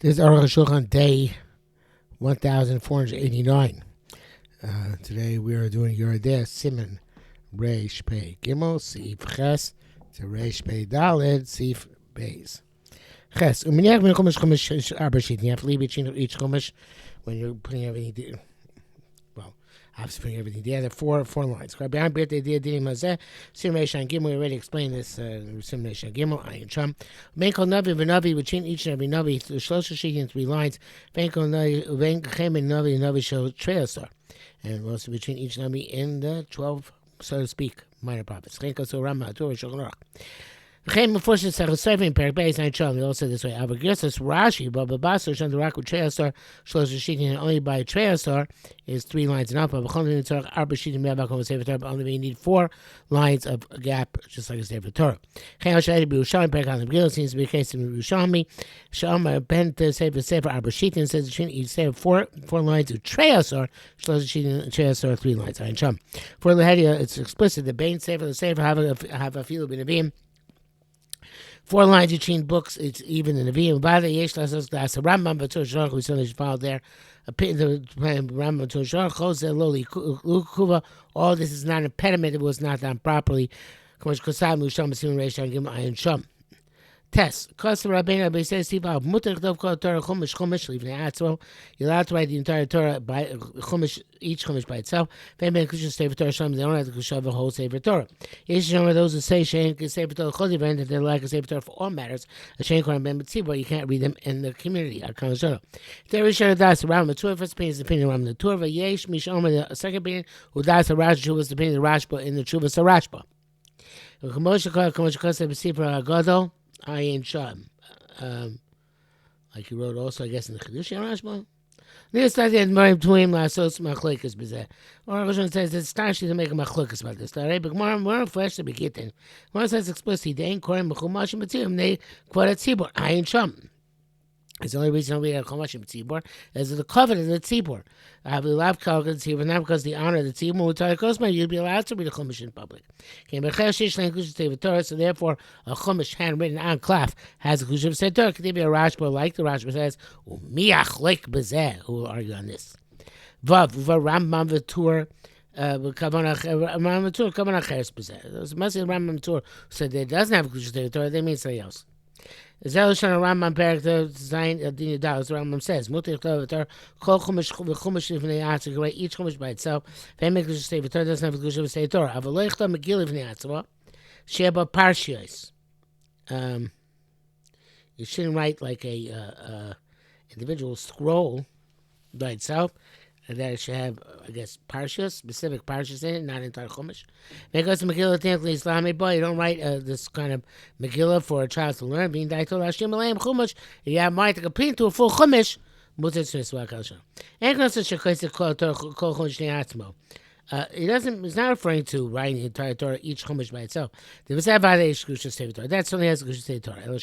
This is Arukh HaShulchan day 1489. Today we are doing Yerodeh Siman Reish Pei Gimel Sif Ches to Reish Pei Daled Sif Beis Ches. Uminyak min chumash chumash arba sheet. You have to leave each chumash when you're putting everything. I have to put everything together. Four lines. We already explained this. Simulation Gimel Ayin Sham. Benko Navi v'Navi, between each and every Navi, the Shlosha sheet in 3 lines. Benko Navi Navi show Treasar, and also between each Navi in the 12, so to speak, minor prophets. Benko so Rama Torah Shulchan Chem forces to serving per base and chum. We also this way. Our Gersus Rashi, Baba Basar, Shandarak with Treasar, Shlosha sheet only by Treasar is 3 lines enough. But only we need 4 lines of gap, just like a Sefer Torah. Seems to be the case in Yerushalmi. Shama bent to Sefer Arba Sheetin says each Sefer 4 lines of Treasar, Shlosha sheetin Treasar 3 lines. Ayin Sham. For Lehedia, it's explicit. The Bain Sefer, the Sefer have a few Benavim. 4 lines between books, it's even in the Nevi'im. That's a Rambam B'Tur Shach, we certainly should follow there. The Rambam B'Tur Shach, Chose Loli Kuva, all this is not an impediment, it was not done properly. Test. Cost of Rabbeinu says, Mutter Dov Kol Torah Chumash Chumash Livnei Atzmo. You're allowed to write the entire Torah by Chumash, each Chumash by itself. If they Kushas Sefer Torah Shalom, they don't have to Kushas the whole Sefer Torah. Yesh some of those who say Shein Sefer Torah Chol Divin, that they're like a Sefer Torah for all matters. A Shein Koran Ben B'Tzibur, you can't read them in the community. There is Shara Das around the Torah. First opinion is the opinion around the Torah. Yesh Mish Omer, the second opinion who Das a Rash Shuvas, the opinion of the Rashba in the Shuvas Rashba. Kamosh Kosev B'Sifra Gadol. Ayin Sham, like he wrote also, I guess, in the Chedush Rashba. This study had more between Lasos Machlokas Bizeh. Or Roshon says it's astonishing to make a Machlokas about this. Alright, but more fresh to be getting. One says explicitly, they ain't Korim B'Chumash B'Tzibur, they quote a Tzibur, Ayin Sham. It's the only reason we have Chumash B'Tzibur is the covenant of the Tzibur. I will love Kalkan Tzibur, not because the honor of the Tzibur. We tell Kosma, you'd be allowed to read a Chumash in public. So therefore, a Chumash handwritten on cloth has a Kush of Sefer. Could be a Rashba, like the Rashba says, Miach Lek Bezeh, who will argue on this. Vav, Rambam V'Tur, Rambam V'Tur, Kavanah Cheres Bezeh. There's a message Rambam V'Tur said that it doesn't have a Kush of Sefer, they mean something else. Zelshon Rambam Perek Zayin Adin Yadal. The Rambam says, "Mutar Torah Kol Chumash v'Chumash Livnei Atzmo." Write each Chumash by itself. If any Kush Sefer Torah doesn't have a Kush Sefer Torah, Avalei Chta Megillah Livnei Atzmo. Sheba Parshios. You shouldn't write like a individual scroll by itself. And that it should have, I guess, parshas, specific parshas in it, not entire chumash. Because the Megillah technically Islamic, but you don't write this kind of Megillah for a child to learn. Being daitol Hashem aleim chumash, you have might to complete into a full chumash. Mutar tzniswa kalsha. And also shekosek kol chumash ne'atzmo. It's not referring to writing the entire Torah, each chumash by itself. That's only has a Kush Sefer Torah.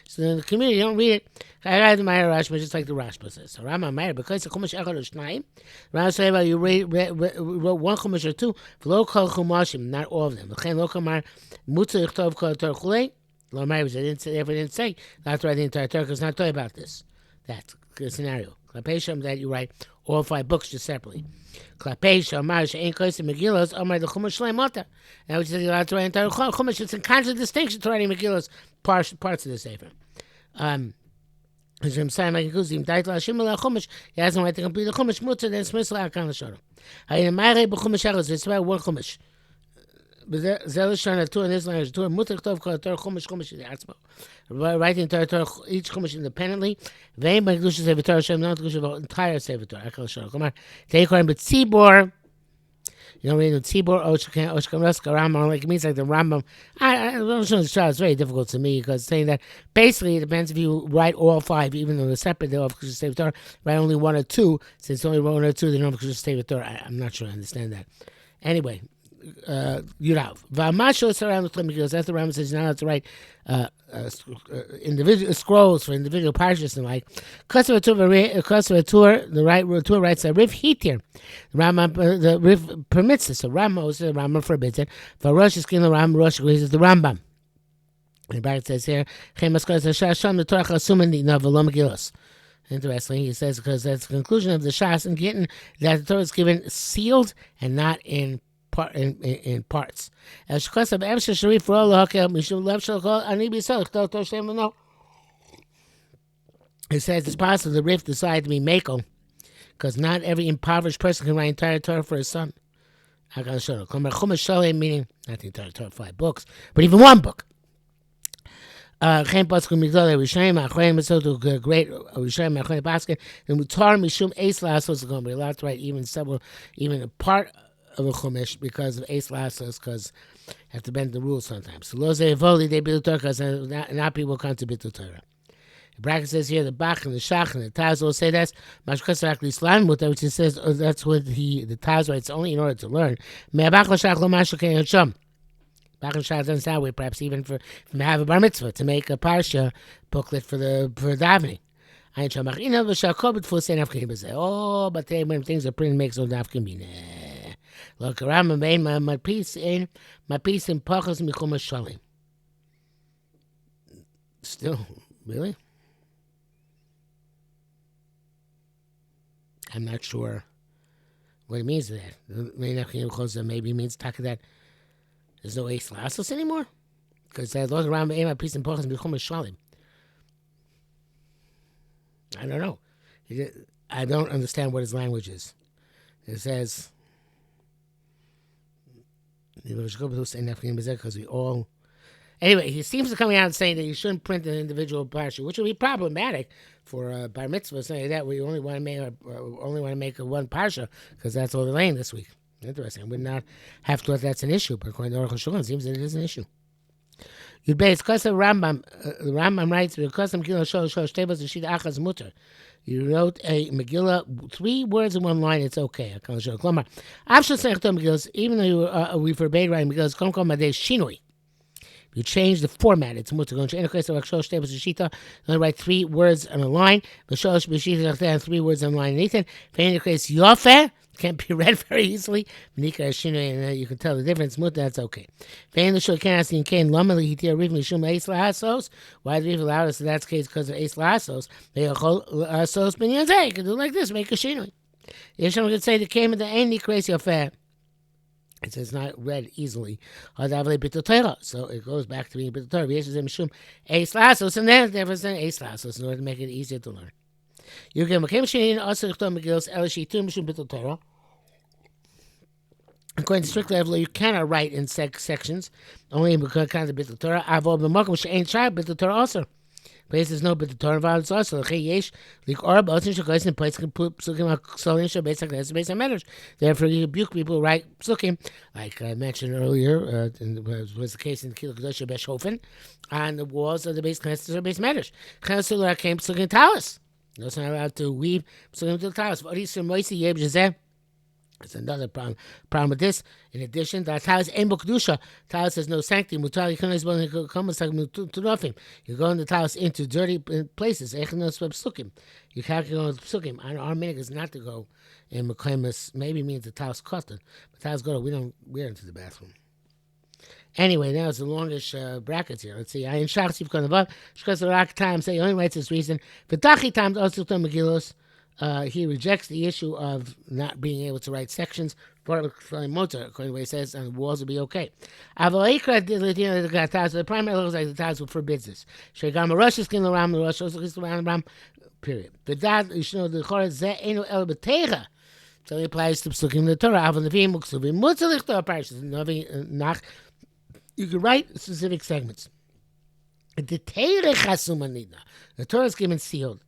So in the community, you don't read it. I read my Rashba just like the Rashba says. So Rama Meir, because the chumash echad or shnayim, Rama say about you wrote 1 chumash or 2, v'lo kol chumashim, not all of them. V'chein lo kamar mutzah yichtov kol Torah chulei. Lo Meir, they didn't say not to write the entire Torah because it's not talking about this. That's the scenario. Klapei that you write all 5 books just separately. Klapei Shomar she'ein kosim Megillos Omar the Chumash Shleimota. And which is you're allowed to write entire Chumash. It's in constant distinction to writing Megillos parts of the Sefer. As I'm saying, like Kuzim, Daitel Hashem Ala Chumash, he hasn't written the complete Chumash Mutter then Smisla Akan L'Shorim. Hayin Ma'arei B'Chumash Echad, it's about 1 Chumash. Zelshon Torah in this language, Torah Mutter Tov Kol Torah Chumash Atzmo. Writing Torah each Chumash independently. Vein by Kedusha Sefer Torah Shem, not Kedusha the entire Sefer Torah. Akal Shor. Come on, take Koran B'Tzibur. You know, read the Tzibur Oshkam Raska Rambam. Like it means like the Rambam. I don't know. It's very difficult to me because saying that basically it depends if you write all 5, even though they're separate. They're all Kedusha Sefer Torah. Write only 1 or 2. Since only 1 or 2, they don't have Kedusha Sefer Torah. I'm not sure I understand that. Anyway. Yurav. V'amashos around the Megillah. That's the Rambam says you're not allowed to write individual scrolls for individual parshas and like. Kosev Tur, the right Tur writes a Riv Hitir. The Rambam, the Riv permits this. So Rambam forbids it. For Rosh Hashanah, the Rambam, Rosh agrees with the Rambam. And the bracket says here, interesting, he says, because that's the conclusion of the Shas and Gittin, that the Torah is given sealed and not in parts. It says it's possible the Rif decided to be Mako, because not every impoverished person can write entire Torah for his son. I gotta show you. Meaning not the entire Torah, 5 books, but even one book. Great Rishonim basket. The mutar mishum eis lasos is going to be allowed to write even a part of a chumash because of eis lasos, because you have to bend the rules sometimes. So lo zeivoli they build Torah, because not people come to bitul Torah. The bracket says here the Bach and the Shach and the Taz will say that's Mashkas Islam, which he says that's what the Taz writes only in order to learn. Bach and Shach doesn't sound way, perhaps even for have a bar mitzvah to make a parsha booklet for davening. Oh, but today when things are printed, makes no nafkin. Look around my piece in pachas michum shalim. Still, really? I'm not sure what it means to that. Maybe it means that there's no Eis Lasos anymore? Because that goes around my piece and Pachas B'chum Shalim. I don't know. I don't understand what his language is. It says, because we all... Anyway, he seems to be coming out and saying that you shouldn't print an individual parsha, which would be problematic for bar mitzvah, saying that we only want to make one parsha, because that's all they're laying this week. Interesting. I would not have thought that's an issue, but according to Arukh HaShulchan, it seems that it is an issue. You'd be because the Rambam writes because you wrote a Megillah 3 words in 1 line, it's okay. Even though we forbade writing Megillah, you change the format. It's mutter. Only write 3 words on a line. 3 words on a line underneath it. Can't be read very easily. And you can tell the difference. That's okay. Why do we allow us in that case? Because of Eis Lasos. You can do like this, make a shinui. Yeshua could say the came in the any crazy affair. It says not read easily. So it goes back to being bitul Torah. Eis Lasos, and then there was an Eis Lasos in order to make it easier to learn. You can according to strict level, you cannot write in sections, only because kind of bitul Torah. Avol b'makom she'ein shar bitul Torah also. Place there's no bitul Torah involved also. Therefore, you rebuke people who write psukim, like I mentioned earlier, was the case in the Kilo Kedosh Beshhofen, on the walls of the base Knesset or base Medrash. Chesulah came psukim talis. You're not allowed to weave psukim to the talis. That's another problem with this. In addition, the talis ein bo kedusha. Talis has no sanctity. You go in the talis into dirty places. You can't go with psukim. Our minhag is not to go in mekaymas. Maybe means the talis custom, but talis go. We don't wear into the bathroom. Anyway, now it's the longest brackets here. Let's see. Ayin shach sif kon above. Shkas rak time say he only writes this reason. V'tachi time also to Megillos. He rejects the issue of not being able to write sections. According to what he says, and the walls will be okay. The primary looks like the Taz forbids this. Shegam Rosh is kin around the Rosh, around period. But that you should know the Chorah ze eno el b'teira. So it applies to psukim the Torah. Avon levim uksuvim mutzalich Torah parshas novi nach. You can write specific segments. The Torah is given sealed.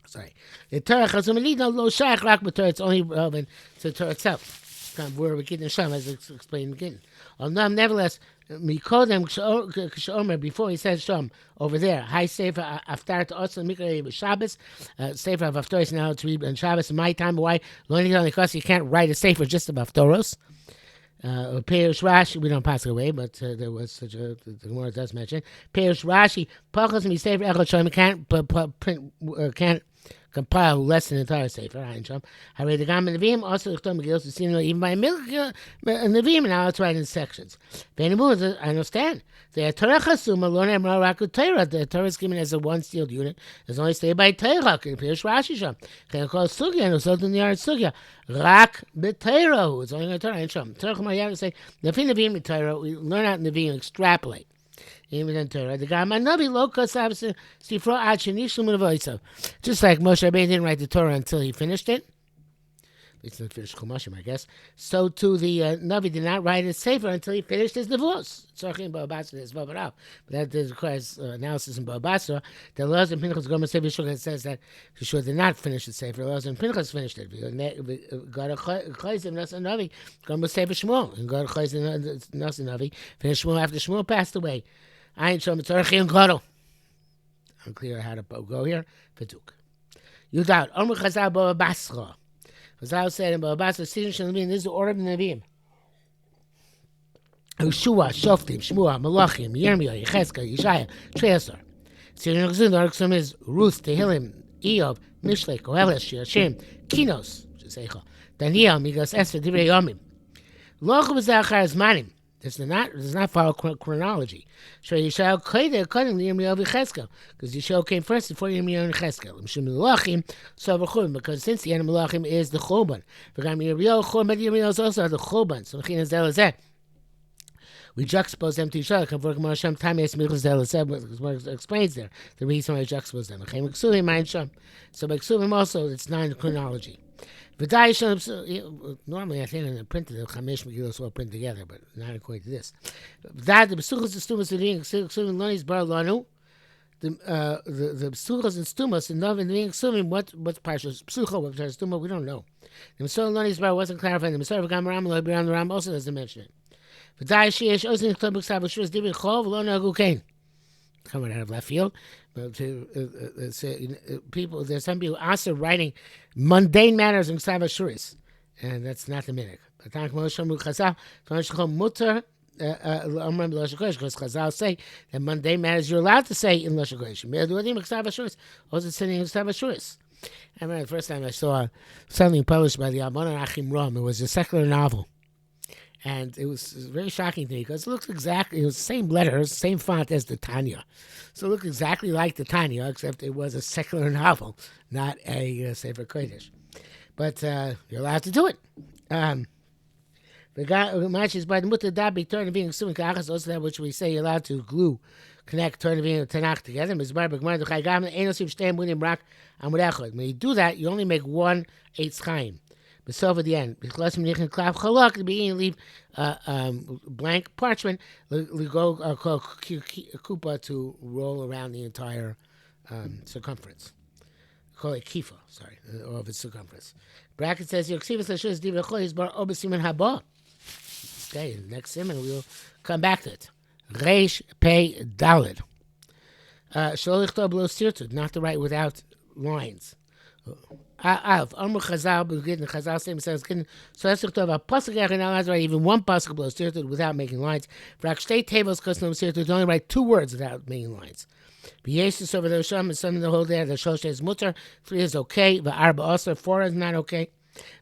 Sorry. The Torah Chazumalina lo shach rak b'Torah. It's only relevant to the Torah itself. Kind of where we get in Sham, as it's explained again. Nevertheless, Mikodem Kshomer, before he says Sham, over there, High Sefer Aftar to Otsa Mikra Shabbos. Sefer of Aftar is now to read on Shabbos. In my time, why? Because you can't write a Sefer just of Aftaros. Peirush Rashi, we don't pass it away, but there was such a, the Gemara does mention. Peirush Rashi, Pachas Mi Sefer Echad Shalom, can't compile less than the entire Sefer. I read the Gam and Nevi'im also Megillah to see even by Nevi'im now it's right in sections. I understand. The Torah Chasuma Lo Nemar Raku Torah. The Torah is given as a one sealed unit. It's only stated by Torah. Can Pirush Rashi Sham. Can call Sugya and also in the Yard Sugya. Rak b'Torah. It's only in Torah and Sham. Torah Chamayim say Nefin Nevi'im Torah. We learn out in Nevi'im, extrapolate. Even in Torah, the Gam Navi Lokas Sifro Ad Shenishlu Minavoisav. Just like Moshe Rabbeinu didn't write the Torah until he finished it. At least not finished Chumashim, I guess. So too the Navi did not write his Sefer until he finished his Nevuos. Tzorchim Ba'abasra is Vavarav. But that requires analysis in Ba'abasra. The Laz and Pinchas Gomer Sefer Yeshua says that Yeshua did not finish the Sefer. Laz and Pinchas finished it. God Chayzim Nasa Navi Gomer Sefer Shmuel. And God Chayzim Nasa Navi finished Shmuel after Shmuel passed away. Ayin Shom Tzorchim Gadol. Unclear how to go here. Petuk. Yudad Omer Chazal Ba'abasra. Chazal said in Ba'abasra, Sidon Shel Nevi'im, this is the order of the Nevi'im. Yeshua, Shoftim, Shmuah, Malachim, Yirmiyah, Yechezkel, Yeshaya, Treasar. Sidon Chazal, the Arukh is Ruth, Tehillim, Eov, Mishlei, Koheles, Shirashim, Kinos, Daniel, Migas Esther, Divrei Yomim. Loch was the Achar Zmanim. This does not follow chronology. So Yeshua according to Yirmiyahu Cheskel, because Yeshua came first before Yirmiyahu and Cheskel. Because since the end of Malachim is the Choban, Yirmiyahu is also the Choban. So we juxtapose them to each other. Explains there the reason why we juxtapose them. So by Ksuvim also it's not in chronology. Normally, I think in the print the Chamesh Megillos all print together, but not according to this. That the Besuchas and Stumas are being Ksuvim Lonis Bar Lanu. The Besuchas and Stumas and Nov and being Ksuvim. What's Parshas Besucha? What's Parshas Stuma? We don't know. The Besuchas Lonis Bar wasn't clarified. The Besuchas Gamaram Lo Biram the Ram also doesn't mention it. V'dai Sheish Osin Chol B'Ksav B'Shus Divin Chol V'Lo Nagu Kain. Coming out of left field, but people, there's some people also writing mundane matters in Ksav Ashuris, and that's not the minhag. Because Chazal say that mundane matters you're allowed to say in Lashon Kodesh. Also sitting in Ksav Ashuris. I remember the first time I saw something published by the Almana Achim Rom. It was a secular novel. And it was very shocking to me because it looks exactly, it was the same letters, same font as the Tanya. So it looked exactly like the Tanya, except it was a secular novel, not a Sefer Kodesh. But you're allowed to do it. The guy who matches by the Mutter Dabi, Torah being assuming Kachas, also that which we say you're allowed to connect Torah being and Tanakh together. When you do that, you only make one Eitz Chaim. But so at the end, the beginning leave blank parchment, go kupa to roll around the entire circumference. Call it kifa, of its circumference. Bracket says okay, next simon we'll come back to it. Reish pei dalid. Not to write without lines. Arukh Chazal, the Chazal statement says, so that's to have a pasuk you're not allowed to write even one pasuk below stirted without making lines. For actually tables custom stirted, only write 2 words without making lines. B'yesus over the Sham and some of the whole day. The Shlosh is mutter, 3 is okay. The Arba also 4 is not okay.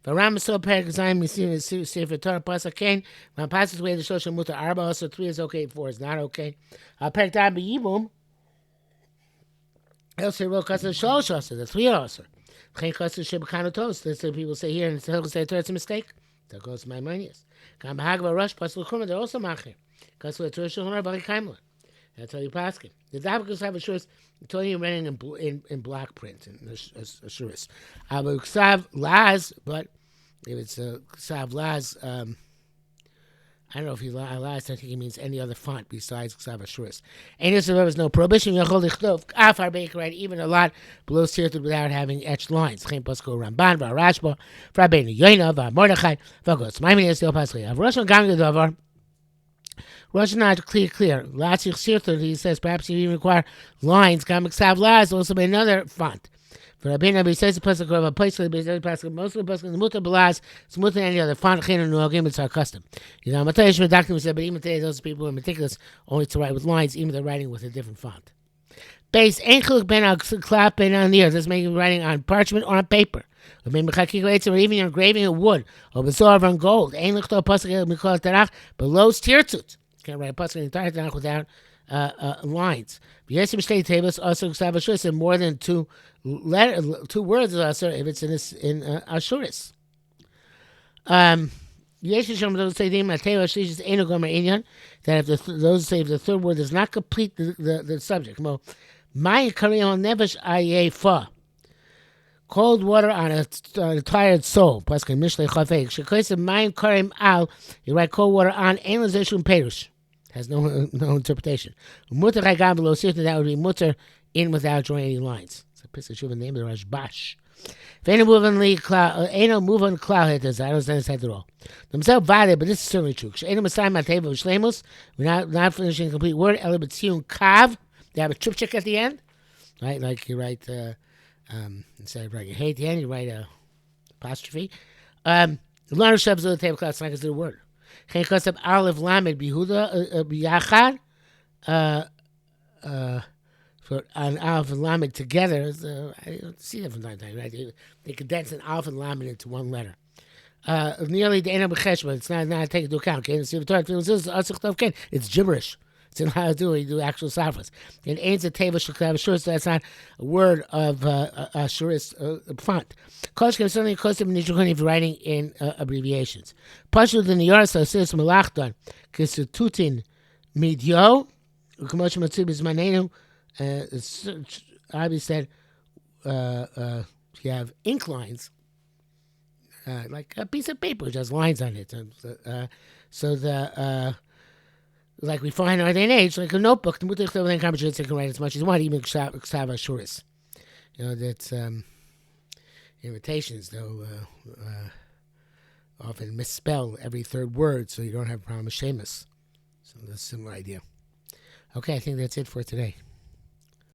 The Ram so Perik Zayin Misim Sefer Torah pasuk Kain. When passes away the Shlosh mutter Arba also 3 is okay, 4 is not okay. Perik Dab Yibum. Else will custom Shlosh also the 3 also. That's what people say here, and it's a mistake. That goes to my mind, yes. They're also machir. That's how you pass it. The Davikas have a shurs, told you running in block print, in a shurs. Abu Ksav Laz, but if it's a Ksav Laz, I don't know if he lies. I think he means any other font besides Ksav Ashuris. And there was no prohibition. Right, even a lot below sirtud without having etched lines. Chaim Pasko Ramban Varashba Rabbeinu Yoina Mordechai Vagos. My name is Del Pasli. I've Russian Gang Davar. Russian not clear. Latzich sirtud. He says perhaps you even require lines. Kam Ksav Laz also by another font. For Rabbeinu says the pasuk of a place most of the pasuk the mutter belaz it's mutter any other font chin no game it's our custom. You know, Matayish Medaktim said, but even today those people are meticulous only to write with lines, even they're writing with a different font. Base ain't chiluk ben al klap ben on the earth. This making writing on parchment or on paper. Or even engraving of wood or bezor on gold. Ain't lichto pasuk mikol tarach below tirtzut. Can't write a pasuk in the entire tarach without lines. Yesim state tables also ksavashuris and more than two words if it's in ashuris. Those say that if those say if the third word does not complete the subject. Cold water on a tired soul. You write cold water on perush. Has no interpretation. That would be mutter in without drawing any lines. It's a piece of shuva name of the Rashbash. Ain't no move on cloud hitters. I don't understand at all. Themselves valid, but this is certainly true. Ain't no messiah my table of shlemus. We're not finishing a complete word. Elibetzion kav. They have a triptych at the end, right? Like you write instead of writing hey at the end, you write a apostrophe. The learner shoves on the tablecloth. It's not considered a word. Can't cost up Aleph Lamed Bihuda Biyachad. For an Aleph and Lamed together, I don't see that from time to time, right? They condense an Aleph and Lamed into one letter. Nearly the Ena B'chesh, but it's not taken into account. Okay, it's gibberish. It's in how to do actual safras. And ain't a table shall sure, so that's not a word of shuris font. Kosh can certainly cost him if you're writing in abbreviations. Pashu the Niyar so says Malachdan Kisututin Midyo Ukamosh Matsub is Manenu. Abi said you have ink lines, like a piece of paper which has lines on it. So the like we find in our day and age, like a notebook, the mutar chtav conversations can write as much as you want, even ksav ashuris. That's invitations, though, often misspell every third word, so you don't have a problem with shemus. So that's a similar idea. Okay, I think that's it for today.